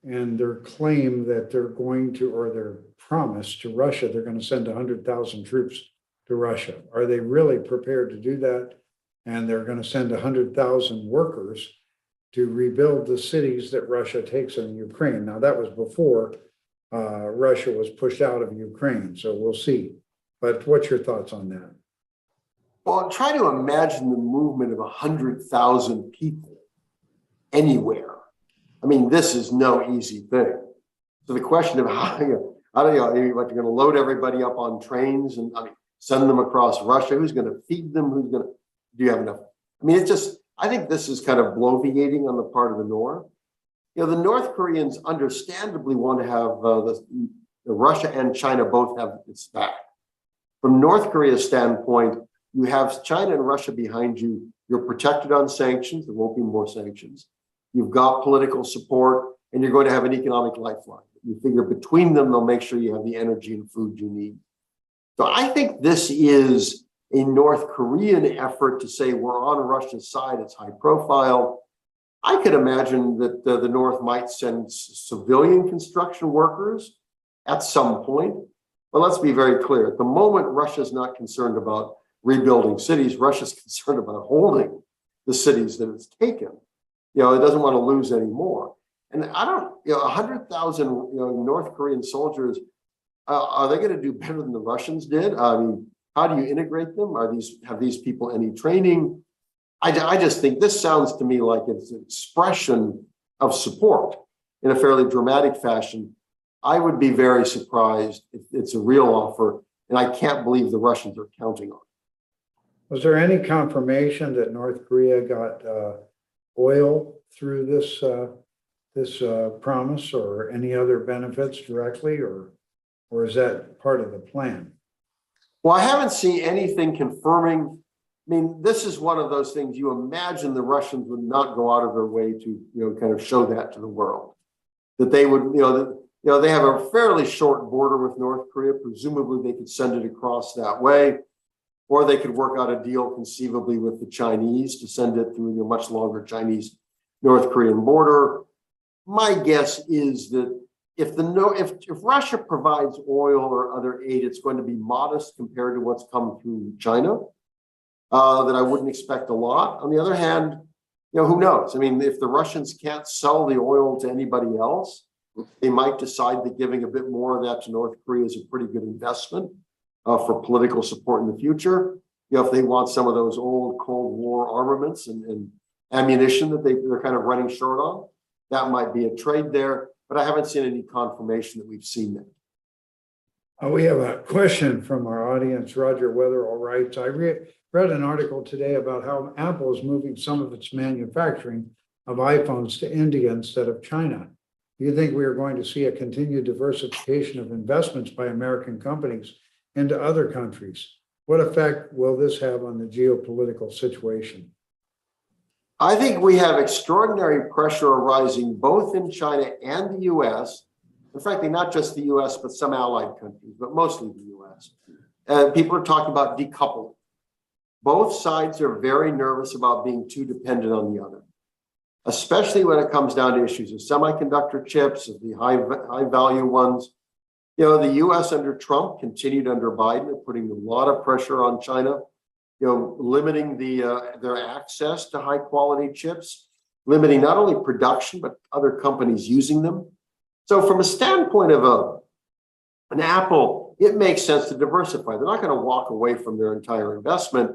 and their claim that they're going to, or their promise to Russia, they're going to send 100,000 troops to Russia? Are they really prepared to do that? And they're going to send 100,000 workers to rebuild the cities that Russia takes in Ukraine. Now, that was before Russia was pushed out of Ukraine, so we'll see. But what's your thoughts on that? Well, try to imagine the movement of 100,000 people anywhere. I mean, this is no easy thing. So the question of how you're going to load everybody up on trains and send them across Russia, who's going to feed them? Do you have enough? I mean, I think this is kind of bloviating on the part of the North. The North Koreans understandably want to have the Russia and China both have its back. From North Korea's standpoint, you have China and Russia behind you. You're protected on sanctions. There won't be more sanctions. You've got political support, and you're going to have an economic lifeline. You figure between them, they'll make sure you have the energy and food you need. So I think this is a North Korean effort to say we're on Russia's side. It's high profile. I could imagine that the North might send civilian construction workers at some point. But let's be very clear. At the moment, Russia's not concerned about rebuilding cities. Russia's concerned about holding the cities that it's taken. It doesn't want to lose any more. And 100,000 North Korean soldiers, are they going to do better than the Russians did? I mean, how do you integrate them? Have these people any training? I just think this sounds to me like it's an expression of support in a fairly dramatic fashion. I would be very surprised if it's a real offer, and I can't believe the Russians are counting on it. Was there any confirmation that North Korea got oil through this promise, or any other benefits directly, or is that part of the plan? Well, I haven't seen anything confirming. I mean, this is one of those things you imagine the Russians would not go out of their way to, kind of show that to the world, that they would, they have a fairly short border with North Korea. Presumably, they could send it across that way, or they could work out a deal conceivably with the Chinese to send it through a much longer Chinese-North Korean border. My guess is that if Russia provides oil or other aid, it's going to be modest compared to what's come through China. That I wouldn't expect a lot. On the other hand, who knows? I mean, if the Russians can't sell the oil to anybody else, they might decide that giving a bit more of that to North Korea is a pretty good investment for political support in the future. If they want some of those old Cold War armaments and ammunition that they're kind of running short on, that might be a trade there. But I haven't seen any confirmation that we've seen that. We have a question from our audience. Roger Weatherall writes, I read an article today about how Apple is moving some of its manufacturing of iPhones to India instead of China. Do you think we are going to see a continued diversification of investments by American companies into other countries? What effect will this have on the geopolitical situation? I think we have extraordinary pressure arising both in China and the US, and frankly, not just the US, but some allied countries, but mostly the US. People are talking about decoupling. Both sides are very nervous about being too dependent on the other. especially when it comes down to issues of semiconductor chips, of the high value ones. The US under Trump continued under Biden, putting a lot of pressure on China, limiting their access to high quality chips, limiting not only production, but other companies using them. So from a standpoint of an Apple, it makes sense to diversify. They're not going to walk away from their entire investment.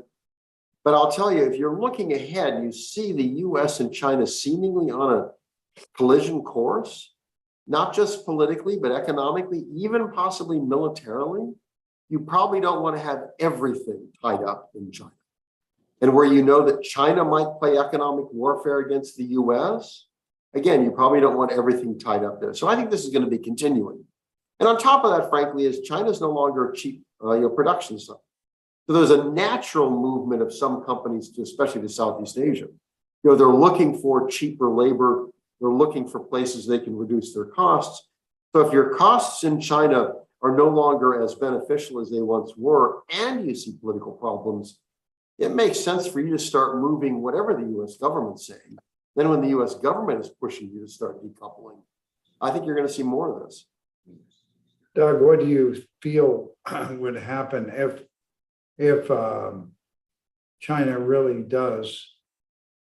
But I'll tell you, if you're looking ahead, you see the US and China seemingly on a collision course, not just politically, but economically, even possibly militarily. You probably don't want to have everything tied up in China. And where you know that China might play economic warfare against the US, again, you probably don't want everything tied up there. So I think this is going to be continuing. And on top of that, frankly, is China's no longer a cheap production site. So there's a natural movement of some companies, especially to Southeast Asia. They're looking for cheaper labor. They're looking for places they can reduce their costs. So if your costs in China are no longer as beneficial as they once were, and you see political problems, it makes sense for you to start moving whatever the US government's saying. Then when the US government is pushing you to start decoupling, I think you're going to see more of this. Doug, what do you feel would happen if China really does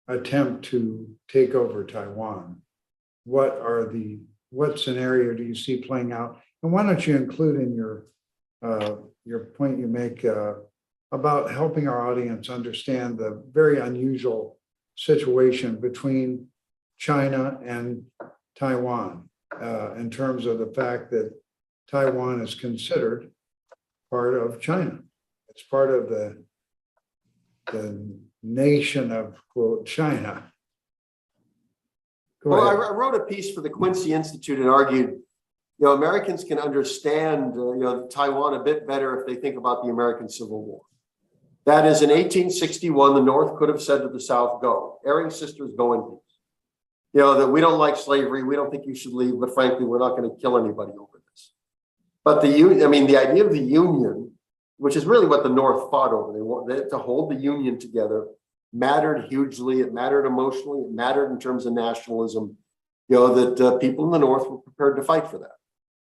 attempt to take over Taiwan? What scenario do you see playing out? And why don't you include in your point you make about helping our audience understand the very unusual situation between China and Taiwan in terms of the fact that Taiwan is considered part of China. It's part of the nation of, quote, China. Well, I wrote a piece for the Quincy Institute and argued, Americans can understand, Taiwan a bit better if they think about the American Civil War. That is, in 1861, the North could have said to the South, go. Erring sisters, go in peace. That we don't like slavery, we don't think you should leave, but frankly, we're not going to kill anybody over this. But the idea of the Union, which is really what the North fought over, they wanted to hold the Union together, mattered hugely. It mattered emotionally. It mattered in terms of nationalism, that people in the North were prepared to fight for that.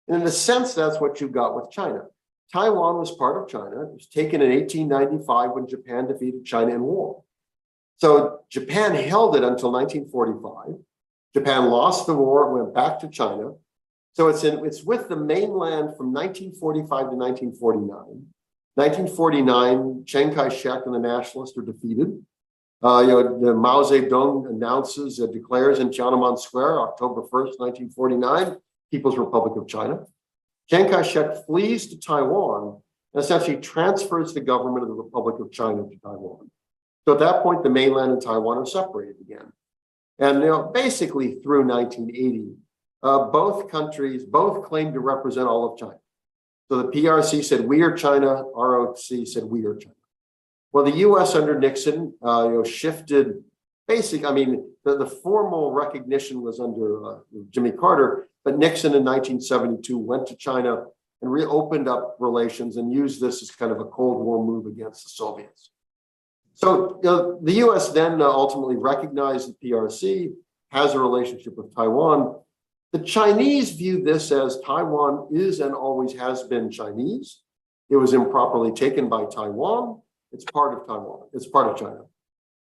And in a sense, that's what you got with China. Taiwan was part of China. It was taken in 1895 when Japan defeated China in war. So Japan held it until 1945. Japan lost the war, it went back to China. So it's with the mainland from 1945 to 1949. 1949, Chiang Kai-shek and the nationalists are defeated. The Mao Zedong declares in Tiananmen Square, October 1st, 1949, People's Republic of China. Chiang Kai-shek flees to Taiwan and essentially transfers the government of the Republic of China to Taiwan. So at that point, the mainland and Taiwan are separated again. And basically through 1980, both countries claimed to represent all of China. So the PRC said, we are China, ROC said, we are China. Well, the US under Nixon, shifted the formal recognition was under Jimmy Carter, but Nixon in 1972 went to China and reopened up relations and used this as kind of a Cold War move against the Soviets. So the US then ultimately recognized the PRC, has a relationship with Taiwan. The Chinese view this as Taiwan is and always has been Chinese. It was improperly taken by Taiwan. It's part of Taiwan. It's part of China.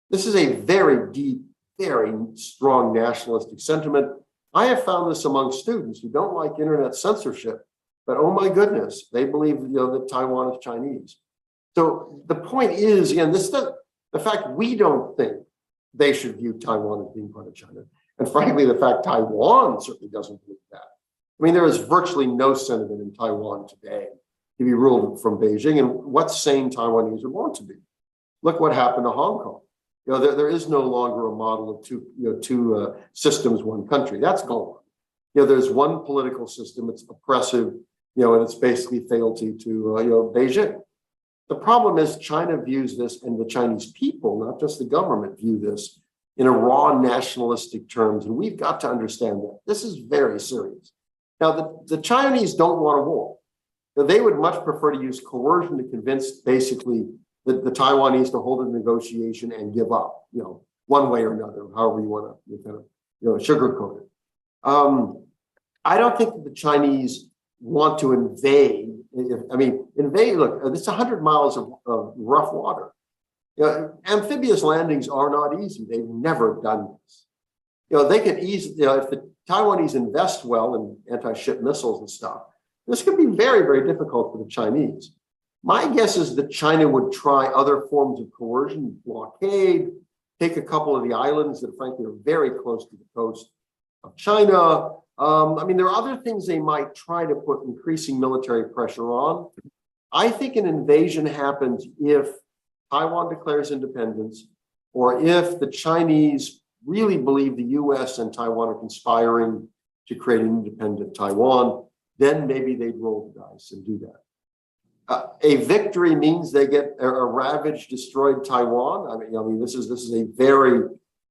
This is a very deep, very strong nationalistic sentiment. I have found this among students who don't like internet censorship, but oh my goodness, they believe that Taiwan is Chinese. So the point is, again, the fact we don't think they should view Taiwan as being part of China. And frankly, the fact Taiwan certainly doesn't believe that. There is virtually no sentiment in Taiwan today to be ruled from Beijing, and what sane Taiwanese would want to be. Look what happened to Hong Kong. There is no longer a model of two systems, one country. That's gone. There's one political system. It's oppressive, and it's basically fealty to Beijing. The problem is China views this, and the Chinese people, not just the government, view this in a raw nationalistic terms, and we've got to understand that. This is very serious. Now, the Chinese don't want a war. They would much prefer to use coercion to convince basically the Taiwanese to hold a negotiation and give up. one way or another, however you want to kind of sugarcoat it. I don't think that the Chinese want to invade. Invade. Look, this is 100 miles of rough water. Amphibious landings are not easy. They've never done this. They can easily, if the Taiwanese invest well in anti-ship missiles and stuff, this could be very, very difficult for the Chinese. My guess is that China would try other forms of coercion, blockade, take a couple of the islands that frankly are very close to the coast of China. There are other things they might try to put increasing military pressure on. I think an invasion happens if Taiwan declares independence, or if the Chinese really believe the US and Taiwan are conspiring to create an independent Taiwan, then maybe they'd roll the dice and do that. A victory means they get a ravaged, destroyed Taiwan. This is a very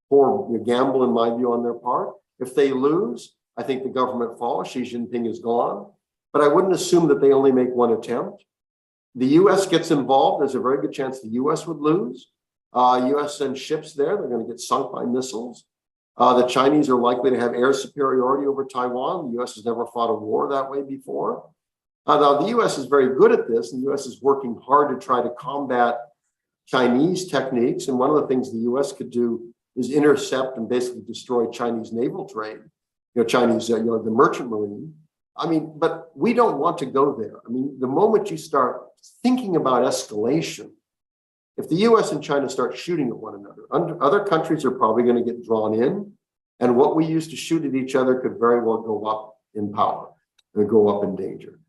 poor gamble in my view on their part. If they lose, I think the government falls. Xi Jinping is gone. But I wouldn't assume that they only make one attempt. The US gets involved. There's a very good chance the US would lose. US sends ships there. They're going to get sunk by missiles. The Chinese are likely to have air superiority over Taiwan. The US has never fought a war that way before. Now, the US is very good at this, and the US is working hard to try to combat Chinese techniques. And one of the things the US could do is intercept and basically destroy Chinese naval trade, Chinese, the merchant marine. But we don't want to go there. The moment you start thinking about escalation, if the US and China start shooting at one another, other countries are probably going to get drawn in. And what we used to shoot at each other could very well go up in power and go up in danger.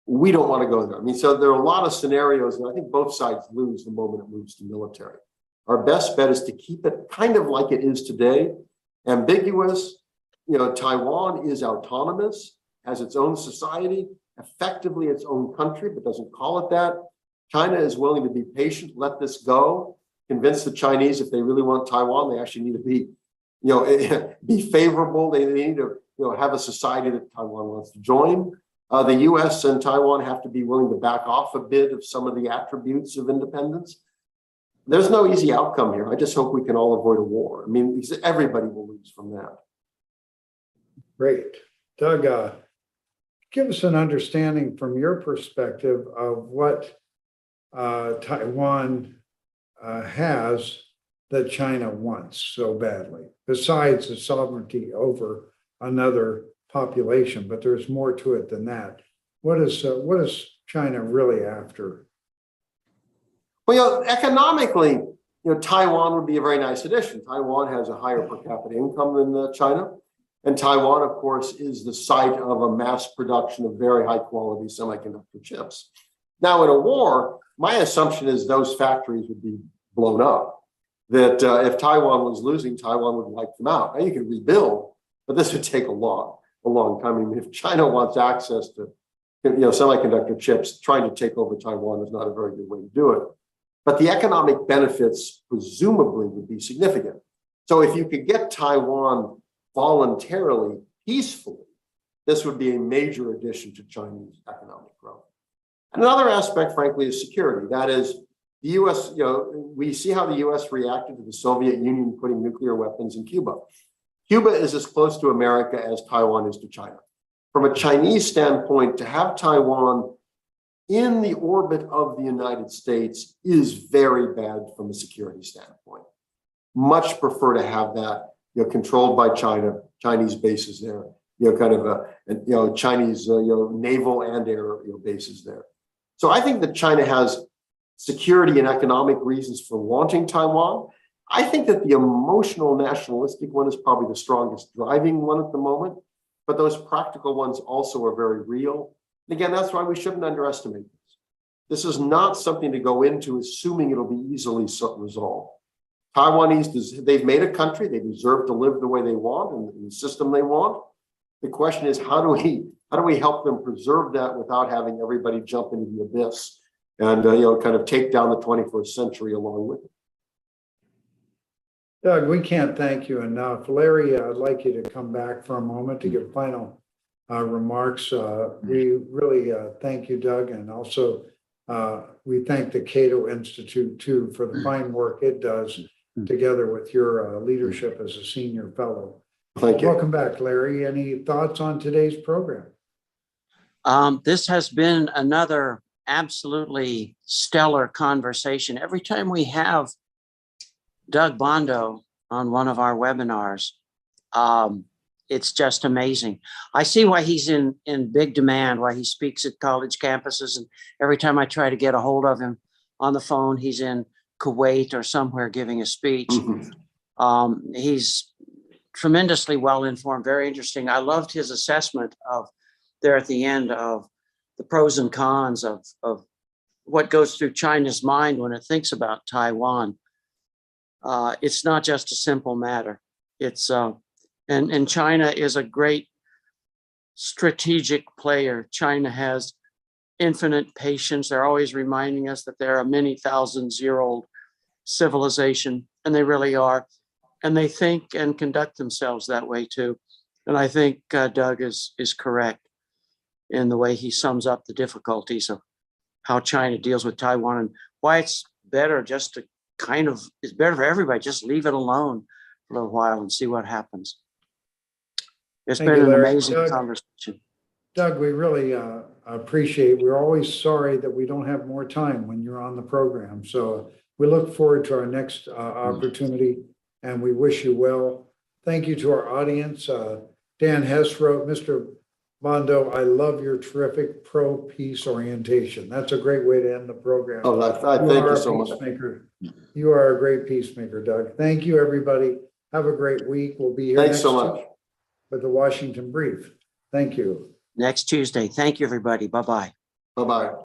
We don't want to go there. So there are a lot of scenarios, and I think both sides lose the moment it moves to military. Our best bet is to keep it kind of like it is today, ambiguous. Taiwan is autonomous, has its own society, effectively its own country, but doesn't call it that. China is willing to be patient, let this go, convince the Chinese if they really want Taiwan, they actually need to be, be favorable. They need to, have a society that Taiwan wants to join. The US and Taiwan have to be willing to back off a bit of some of the attributes of independence. There's no easy outcome here. I just hope we can all avoid a war. Because everybody will lose from that. Great. Doug, give us an understanding from your perspective of what Taiwan has that China wants so badly, besides the sovereignty over another population, but there's more to it than that. What is China really after? Well, economically, Taiwan would be a very nice addition. Taiwan has a higher per capita income than China. And Taiwan, of course, is the site of a mass production of very high quality semiconductor chips. Now, in a war, my assumption is those factories would be blown up. That if Taiwan was losing, Taiwan would wipe them out. Now, you can rebuild, but this would take a long time. If China wants access to semiconductor chips, trying to take over Taiwan is not a very good way to do it. But the economic benefits presumably would be significant. So if you could get Taiwan voluntarily, peacefully, this would be a major addition to Chinese economic growth. And another aspect, frankly, is security. That is, the US, we see how the US reacted to the Soviet Union putting nuclear weapons in Cuba. Cuba is as close to America as Taiwan is to China. From a Chinese standpoint, to have Taiwan in the orbit of the United States is very bad from a security standpoint. Much prefer to have that controlled by China, Chinese bases there, Chinese naval and air bases there. So I think that China has security and economic reasons for wanting Taiwan. I think that the emotional nationalistic one is probably the strongest driving one at the moment, but those practical ones also are very real. And again, that's why we shouldn't underestimate this. This is not something to go into assuming it'll be easily resolved. Taiwanese, they've made a country, they deserve to live the way they want in the system they want. The question is, how do we help them preserve that without having everybody jump into the abyss and kind of take down the 21st century along with it? Doug, we can't thank you enough. Larry, I'd like you to come back for a moment to give final remarks. We really thank you, Doug, and also we thank the Cato Institute too for the fine work it does together with your leadership as a senior fellow. Thank you. Welcome back, Larry. Any thoughts on today's program? This has been another absolutely stellar conversation. Every time we have Doug Bandow on one of our webinars, it's just amazing. I see why he's in big demand, why he speaks at college campuses. And every time I try to get a hold of him on the phone, he's in Kuwait or somewhere giving a speech. He's tremendously well informed, very interesting. I loved his assessment of there at the end of the pros and cons of what goes through China's mind when it thinks about Taiwan. It's not just a simple matter. It's and China is a great strategic player. China has infinite patience. They're always reminding us that they're a many thousands-year-old civilization, and they really are. And they think and conduct themselves that way too. And I think Doug is correct in the way he sums up the difficulties of how China deals with Taiwan and why it's better just to it's better for everybody. Just leave it alone for a little while and see what happens. It's Thank been you, an Larry. amazing conversation. Doug, we really appreciate, we're always sorry that we don't have more time when you're on the program. So we look forward to our next opportunity and we wish you well. Thank you to our audience. Dan Hess wrote, Mr. Bandow, I love your terrific pro-peace orientation. That's a great way to end the program. Oh, I thank you so much. You are a great peacemaker, Doug. Thank you, everybody. Have a great week. We'll be here Thanks next so much. week with the Washington Brief. Thank you. Next Tuesday. Thank you, everybody. Bye-bye. Bye-bye.